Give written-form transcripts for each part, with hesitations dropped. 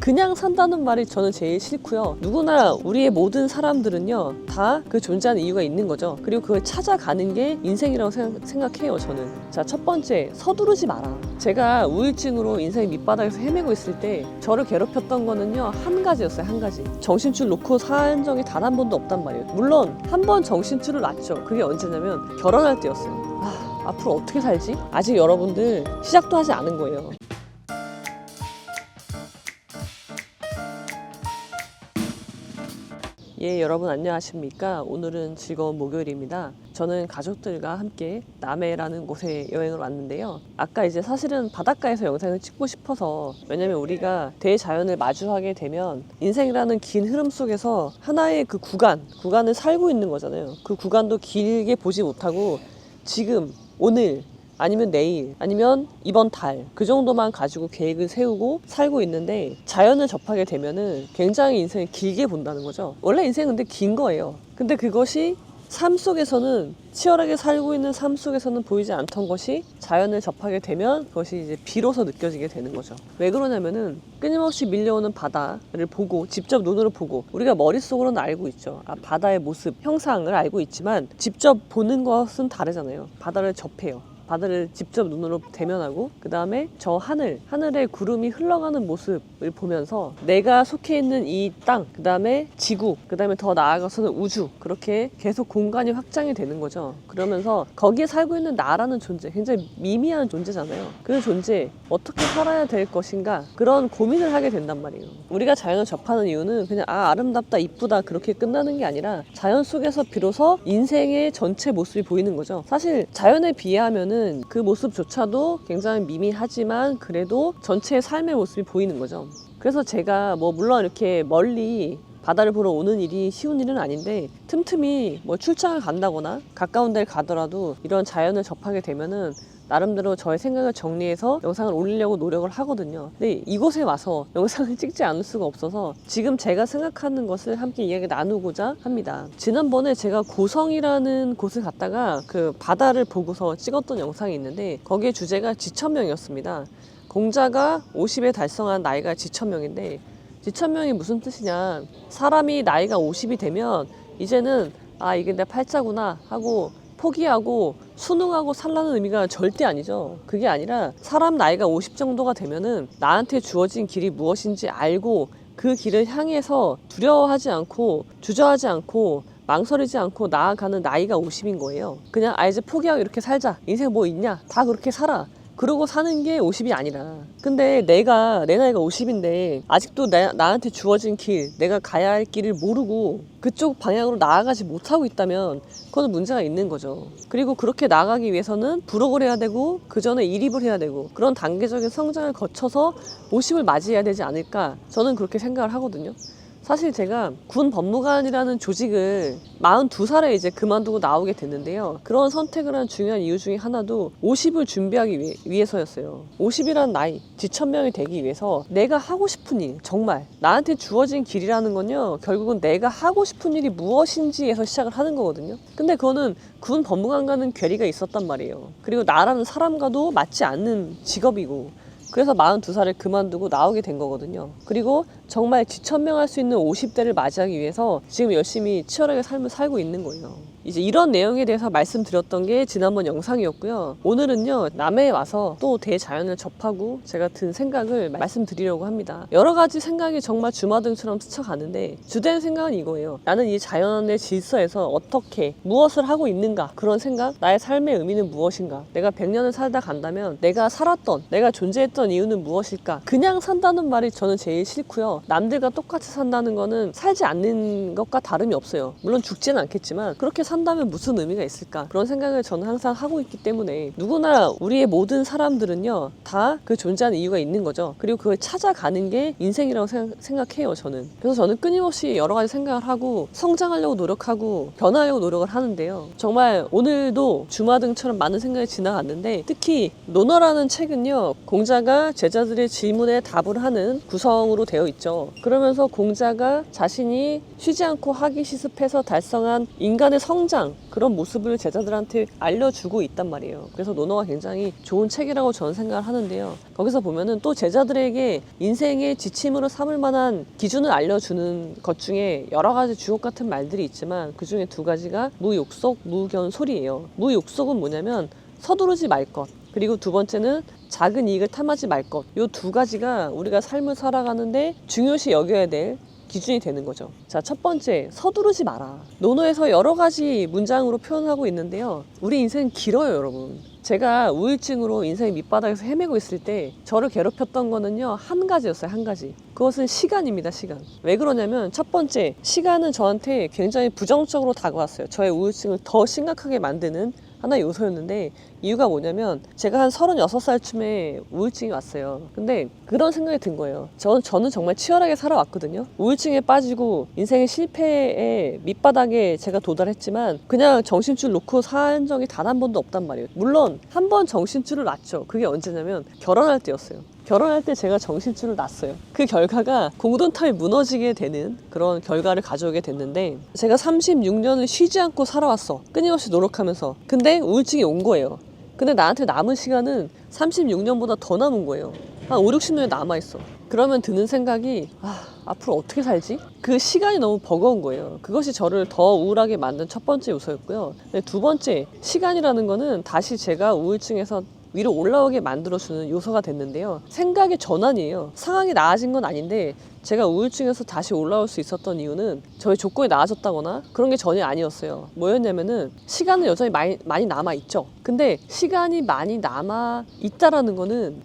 그냥 산다는 말이 저는 제일 싫고요. 누구나 우리의 모든 사람들은요 다 그 존재하는 이유가 있는 거죠. 그리고 그걸 찾아가는 게 인생이라고 생각해요. 저는. 자, 첫 번째, 서두르지 마라. 제가 우울증으로 인생 밑바닥에서 헤매고 있을 때 저를 괴롭혔던 거는요 한 가지였어요. 한 가지. 정신줄 놓고 산 적이 단 한 번도 없단 말이에요. 물론 한 번 정신줄을 놨죠. 그게 언제냐면 결혼할 때였어요. 앞으로 어떻게 살지? 아직 여러분들 시작도 하지 않은 거예요. 예, 여러분 안녕하십니까? 오늘은 즐거운 목요일입니다. 저는 가족들과 함께 남해라는 곳에 여행을 왔는데요. 아까 이제 사실은 바닷가에서 영상을 찍고 싶어서, 왜냐면 우리가 대자연을 마주하게 되면 인생이라는 긴 흐름 속에서 하나의 그 구간을 살고 있는 거잖아요. 그 구간도 길게 보지 못하고 지금, 오늘, 아니면 내일, 아니면 이번 달, 그 정도만 가지고 계획을 세우고 살고 있는데, 자연을 접하게 되면은 굉장히 인생을 길게 본다는 거죠. 원래 인생은 근데 긴 거예요. 근데 그것이 삶 속에서는, 치열하게 살고 있는 삶 속에서는 보이지 않던 것이 자연을 접하게 되면 그것이 이제 비로소 느껴지게 되는 거죠. 왜 그러냐면은 끊임없이 밀려오는 바다를 보고, 직접 눈으로 보고, 우리가 머릿속으로는 알고 있죠. 바다의 모습, 형상을 알고 있지만 직접 보는 것은 다르잖아요. 바다를 접해요. 바다를 직접 눈으로 대면하고, 그 다음에 저 하늘에 구름이 흘러가는 모습을 보면서 내가 속해 있는 이 땅, 그 다음에 지구, 그 다음에 더 나아가서는 우주, 그렇게 계속 공간이 확장이 되는 거죠. 그러면서 거기에 살고 있는 나라는 존재, 굉장히 미미한 존재잖아요. 그 존재 어떻게 살아야 될 것인가, 그런 고민을 하게 된단 말이에요. 우리가 자연을 접하는 이유는 그냥 아름답다, 이쁘다 그렇게 끝나는 게 아니라 자연 속에서 비로소 인생의 전체 모습이 보이는 거죠. 사실 자연에 비하면은 그 모습조차도 굉장히 미미하지만 그래도 전체의 삶의 모습이 보이는 거죠. 그래서 제가 물론 이렇게 멀리 바다를 보러 오는 일이 쉬운 일은 아닌데, 틈틈이 출장을 간다거나 가까운 데를 가더라도 이런 자연을 접하게 되면은 나름대로 저의 생각을 정리해서 영상을 올리려고 노력을 하거든요. 근데 이곳에 와서 영상을 찍지 않을 수가 없어서 지금 제가 생각하는 것을 함께 이야기 나누고자 합니다. 지난번에 제가 고성이라는 곳을 갔다가 그 바다를 보고서 찍었던 영상이 있는데, 거기에 주제가 지천명이었습니다. 공자가 50에 달성한 나이가 지천명인데, 지천명이 무슨 뜻이냐, 사람이 나이가 50이 되면 이제는 이게 내 팔자구나 하고 포기하고 순응하고 살라는 의미가 절대 아니죠. 그게 아니라 사람 나이가 50 정도가 되면은 나한테 주어진 길이 무엇인지 알고 그 길을 향해서 두려워하지 않고 주저하지 않고 망설이지 않고 나아가는 나이가 50인 거예요. 그냥 이제 포기하고 이렇게 살자, 인생 뭐 있냐, 다 그렇게 살아, 그러고 사는 게 50이 아니라. 근데 내 나이가 50인데 아직도 나한테 주어진 길, 내가 가야 할 길을 모르고 그쪽 방향으로 나아가지 못하고 있다면 그건 문제가 있는 거죠. 그리고 그렇게 나아가기 위해서는 부록을 해야 되고 그 전에 일입을 해야 되고 그런 단계적인 성장을 거쳐서 50을 맞이해야 되지 않을까, 저는 그렇게 생각을 하거든요. 사실 제가 군 법무관이라는 조직을 42살에 이제 그만두고 나오게 됐는데요. 그런 선택을 한 중요한 이유 중에 하나도 50을 준비하기 위해서였어요. 50이라는 나이, 지천명이 되기 위해서 내가 하고 싶은 일, 정말 나한테 주어진 길이라는 건요, 결국은 내가 하고 싶은 일이 무엇인지에서 시작을 하는 거거든요. 근데 그거는 군 법무관과는 괴리가 있었단 말이에요. 그리고 나라는 사람과도 맞지 않는 직업이고, 그래서 42살을 그만두고 나오게 된 거거든요. 그리고 정말 지천명할 수 있는 50대를 맞이하기 위해서 지금 열심히 치열하게 삶을 살고 있는 거예요. 이제 이런 내용에 대해서 말씀드렸던 게 지난번 영상이었고요. 오늘은요, 남해에 와서 또 대자연을 접하고 제가 든 생각을 말씀드리려고 합니다. 여러 가지 생각이 정말 주마등처럼 스쳐가는데 주된 생각은 이거예요. 나는 이 자연의 질서에서 어떻게 무엇을 하고 있는가, 그런 생각, 나의 삶의 의미는 무엇인가, 내가 100년을 살다 간다면 내가 살았던, 내가 존재했던 이유는 무엇일까. 그냥 산다는 말이 저는 제일 싫고요. 남들과 똑같이 산다는 거는 살지 않는 것과 다름이 없어요. 물론 죽지는 않겠지만 그렇게 산다면 무슨 의미가 있을까, 그런 생각을 저는 항상 하고 있기 때문에, 누구나 우리의 모든 사람들은요 다 그 존재하는 이유가 있는 거죠. 그리고 그걸 찾아가는 게 인생이라고 생각해요, 저는. 그래서 저는 끊임없이 여러 가지 생각을 하고 성장하려고 노력하고 변화하려고 노력을 하는데요. 정말 오늘도 주마등처럼 많은 생각이 지나갔는데, 특히 논어라는 책은요, 공자가 제자들의 질문에 답을 하는 구성으로 되어 있죠. 그러면서 공자가 자신이 쉬지 않고 학위 시습해서 달성한 인간의 성장, 그런 모습을 제자들한테 알려주고 있단 말이에요. 그래서 논어가 굉장히 좋은 책이라고 저는 생각을 하는데요. 거기서 보면은 또 제자들에게 인생의 지침으로 삼을 만한 기준을 알려주는 것 중에 여러 가지 주옥 같은 말들이 있지만 그 중에 두 가지가 무욕속, 무견솔이에요. 무욕속은 뭐냐면 서두르지 말 것. 그리고 두 번째는 작은 이익을 탐하지 말 것. 이 두 가지가 우리가 삶을 살아가는데 중요시 여겨야 될 기준이 되는 거죠. 자, 첫 번째, 서두르지 마라. 논어에서 여러 가지 문장으로 표현하고 있는데요. 우리 인생은 길어요, 여러분. 제가 우울증으로 인생 밑바닥에서 헤매고 있을 때 저를 괴롭혔던 거는요, 한 가지였어요, 한 가지. 그것은 시간입니다, 시간. 왜 그러냐면 첫 번째, 시간은 저한테 굉장히 부정적으로 다가왔어요. 저의 우울증을 더 심각하게 만드는 하나의 요소였는데, 이유가 뭐냐면 제가 한 36살쯤에 우울증이 왔어요. 근데 그런 생각이 든 거예요. 저는 정말 치열하게 살아왔거든요. 우울증에 빠지고 인생의 실패의 밑바닥에 제가 도달했지만 그냥 정신줄 놓고 산 적이 단 한 번도 없단 말이에요. 물론 한 번 정신줄을 놨죠. 그게 언제냐면 결혼할 때였어요. 결혼할 때 제가 정신줄을 놨어요. 그 결과가 공돈탑이 무너지게 되는 그런 결과를 가져오게 됐는데, 제가 36년을 쉬지 않고 살아왔어. 끊임없이 노력하면서. 근데 우울증이 온 거예요. 근데 나한테 남은 시간은 36년보다 더 남은 거예요. 한 5, 60년이 남아있어. 그러면 드는 생각이, 앞으로 어떻게 살지? 그 시간이 너무 버거운 거예요. 그것이 저를 더 우울하게 만든 첫 번째 요소였고요. 두 번째, 시간이라는 거는 다시 제가 우울증에서 위로 올라오게 만들어주는 요소가 됐는데요. 생각의 전환이에요. 상황이 나아진 건 아닌데 제가 우울증에서 다시 올라올 수 있었던 이유는 저의 조건이 나아졌다거나 그런 게 전혀 아니었어요. 뭐였냐면은 시간은 여전히 많이 남아있죠. 근데 시간이 많이 남아있다라는 거는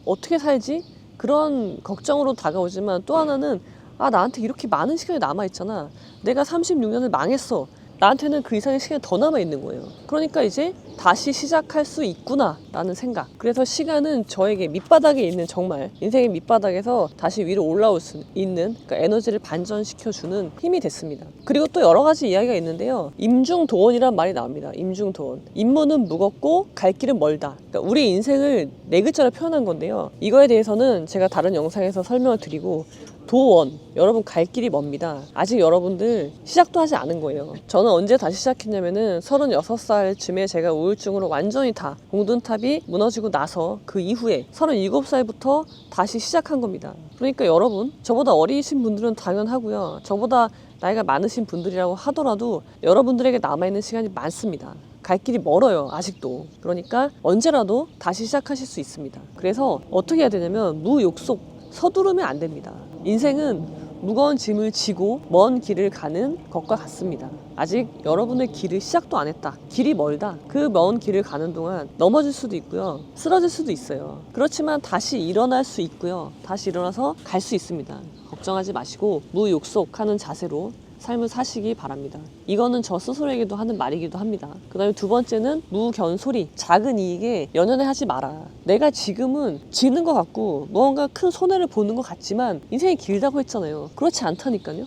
어떻게 살지? 그런 걱정으로 다가오지만, 또 하나는 나한테 이렇게 많은 시간이 남아있잖아. 내가 36년을 망했어. 나한테는 그 이상의 시간이 더 남아있는 거예요. 그러니까 이제 다시 시작할 수 있구나 라는 생각. 그래서 시간은 저에게 밑바닥에 있는, 정말 인생의 밑바닥에서 다시 위로 올라올 수 있는, 그러니까 에너지를 반전시켜주는 힘이 됐습니다. 그리고 또 여러 가지 이야기가 있는데요. 임중도원이란 말이 나옵니다. 임중도원. 임무는 무겁고 갈 길은 멀다. 그러니까 우리 인생을 네 글자로 표현한 건데요. 이거에 대해서는 제가 다른 영상에서 설명을 드리고, 도원, 여러분 갈 길이 멉니다. 아직 여러분들 시작도 하지 않은 거예요. 저는 언제 다시 시작했냐면은 36살쯤에 제가 우울증으로 완전히 다 공든탑이 무너지고 나서 그 이후에 37살부터 다시 시작한 겁니다. 그러니까 여러분, 저보다 어리신 분들은 당연하고요. 저보다 나이가 많으신 분들이라고 하더라도 여러분들에게 남아있는 시간이 많습니다. 갈 길이 멀어요, 아직도. 그러니까 언제라도 다시 시작하실 수 있습니다. 그래서 어떻게 해야 되냐면 무욕속, 서두르면 안 됩니다. 인생은 무거운 짐을 지고 먼 길을 가는 것과 같습니다. 아직 여러분의 길을 시작도 안 했다. 길이 멀다. 그 먼 길을 가는 동안 넘어질 수도 있고요. 쓰러질 수도 있어요. 그렇지만 다시 일어날 수 있고요. 다시 일어나서 갈 수 있습니다. 걱정하지 마시고 무욕속하는 자세로 삶을 사시기 바랍니다. 이거는 저 스스로에게도 하는 말이기도 합니다. 그 다음에 두 번째는 무견소리, 작은 이익에 연연해 하지 마라. 내가 지금은 지는 것 같고 무언가 큰 손해를 보는 것 같지만 인생이 길다고 했잖아요. 그렇지 않다니까요.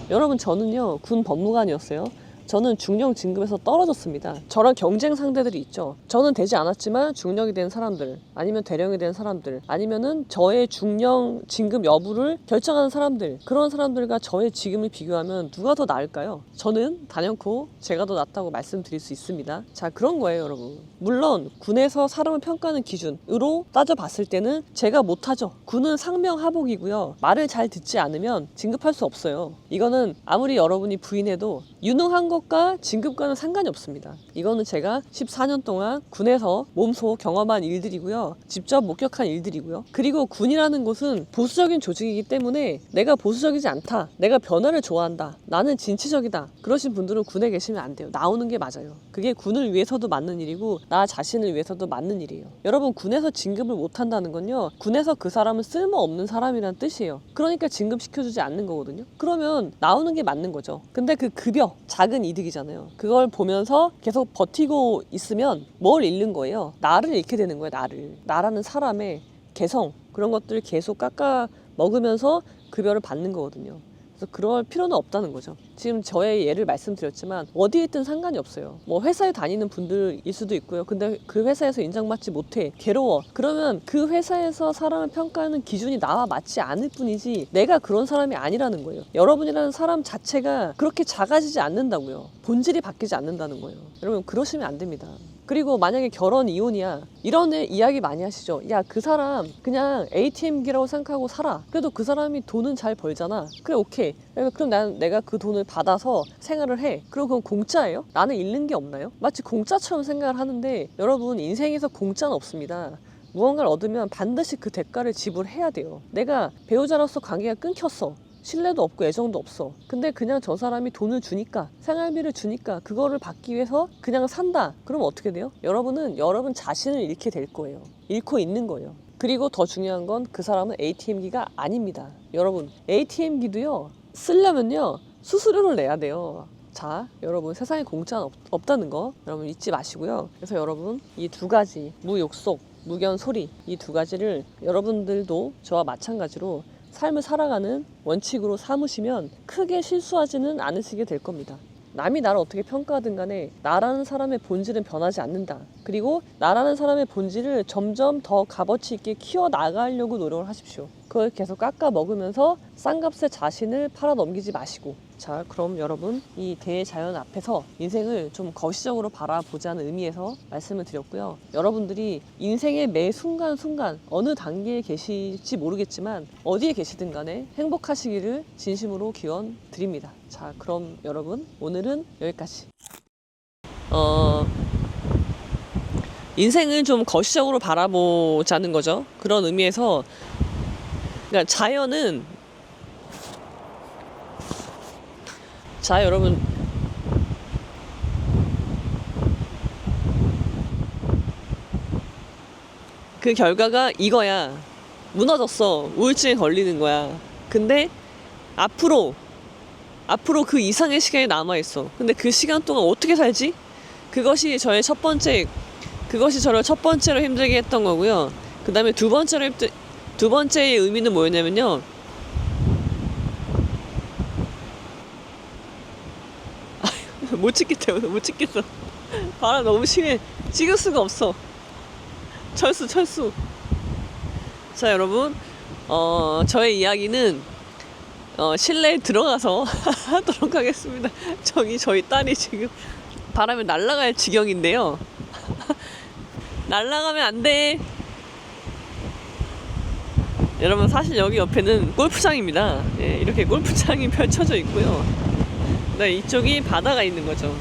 여러분, 저는요 군 법무관이었어요. 저는 중령 진급에서 떨어졌습니다. 저랑 경쟁 상대들이 있죠. 저는 되지 않았지만 중령이 된 사람들, 아니면 대령이 된 사람들, 아니면은 저의 중령 진급 여부를 결정하는 사람들, 그런 사람들과 저의 지금을 비교하면 누가 더 나을까요? 저는 단연코 제가 더 낫다고 말씀드릴 수 있습니다. 자, 그런 거예요, 여러분. 물론 군에서 사람을 평가하는 기준으로 따져봤을 때는 제가 못하죠. 군은 상명하복이고요. 말을 잘 듣지 않으면 진급할 수 없어요. 이거는 아무리 여러분이 부인해도 유능한 것과 진급과는 상관이 없습니다. 이거는 제가 14년 동안 군에서 몸소 경험한 일들이고요. 직접 목격한 일들이고요. 그리고 군이라는 곳은 보수적인 조직이기 때문에 내가 보수적이지 않다, 내가 변화를 좋아한다, 나는 진취적이다, 그러신 분들은 군에 계시면 안 돼요. 나오는 게 맞아요. 그게 군을 위해서도 맞는 일이고 나 자신을 위해서도 맞는 일이에요. 여러분, 군에서 진급을 못한다는 건요, 군에서 그 사람은 쓸모없는 사람이란 뜻이에요. 그러니까 진급시켜주지 않는 거거든요. 그러면 나오는 게 맞는 거죠. 근데 그 급여, 작은 이득이잖아요. 그걸 보면서 계속 버티고 있으면 뭘 잃는 거예요? 나를 잃게 되는 거예요. 나라는 사람의 개성, 그런 것들을 계속 깎아 먹으면서 급여를 받는 거거든요. 그래서 그럴 필요는 없다는 거죠. 지금 저의 예를 말씀드렸지만 어디에 있든 상관이 없어요. 뭐 회사에 다니는 분들일 수도 있고요. 근데 그 회사에서 인정받지 못해. 괴로워. 그러면 그 회사에서 사람을 평가하는 기준이 나와 맞지 않을 뿐이지 내가 그런 사람이 아니라는 거예요. 여러분이라는 사람 자체가 그렇게 작아지지 않는다고요. 본질이 바뀌지 않는다는 거예요. 여러분 그러시면 안 됩니다. 그리고 만약에 결혼 이혼이야 이런 이야기 많이 하시죠. 야, 그 사람 그냥 ATM기라고 생각하고 살아. 그래도 그 사람이 돈은 잘 벌잖아. 그래, 오케이. 그럼 내가 그 돈을 받아서 생활을 해. 그럼 그건 공짜예요? 나는 잃는 게 없나요? 마치 공짜처럼 생각을 하는데 여러분 인생에서 공짜는 없습니다. 무언가를 얻으면 반드시 그 대가를 지불해야 돼요. 내가 배우자로서 관계가 끊겼어. 신뢰도 없고 애정도 없어. 근데 그냥 저 사람이 돈을 주니까, 생활비를 주니까 그거를 받기 위해서 그냥 산다. 그러면 어떻게 돼요? 여러분은 여러분 자신을 잃게 될 거예요. 잃고 있는 거예요. 그리고 더 중요한 건 그 사람은 ATM기가 아닙니다. 여러분, ATM기도요, 쓰려면요, 수수료를 내야 돼요. 자, 여러분, 세상에 공짜는 없다는 거 여러분 잊지 마시고요. 그래서 여러분, 이 두 가지, 무욕속, 무견소리, 이 두 가지를 여러분들도 저와 마찬가지로 삶을 살아가는 원칙으로 삼으시면 크게 실수하지는 않으시게 될 겁니다. 남이 나를 어떻게 평가하든 간에 나라는 사람의 본질은 변하지 않는다. 그리고 나라는 사람의 본질을 점점 더 값어치 있게 키워나가려고 노력을 하십시오. 그걸 계속 깎아 먹으면서 싼값에 자신을 팔아 넘기지 마시고, 자, 그럼 여러분 이 대자연 앞에서 인생을 좀 거시적으로 바라보자는 의미에서 말씀을 드렸고요. 여러분들이 인생의 매 순간순간 어느 단계에 계실지 모르겠지만 어디에 계시든 간에 행복하시기를 진심으로 기원 드립니다. 자, 그럼 여러분 오늘은 여기까지. 인생을 좀 거시적으로 바라보자는 거죠. 그런 의미에서 그러니까 자연은, 자, 여러분, 그 결과가 이거야. 무너졌어. 우울증에 걸리는 거야. 근데 앞으로 그 이상의 시간이 남아있어. 근데 그 시간 동안 어떻게 살지? 그것이 저를 첫 번째로 힘들게 했던 거고요. 그 다음에 두 번째의 의미는 뭐였냐면요. 못 찍겠다. 못 찍겠어. 바람 너무 심해. 찍을 수가 없어. 철수. 자, 여러분, 저의 이야기는 실내에 들어가서 하도록 하겠습니다. 저희 딸이 지금 바람에 날아갈 지경인데요. 날아가면 안 돼. 여러분, 사실 여기 옆에는 골프장입니다. 예, 이렇게 골프장이 펼쳐져 있고요. 네, 이쪽이 바다가 있는 거죠.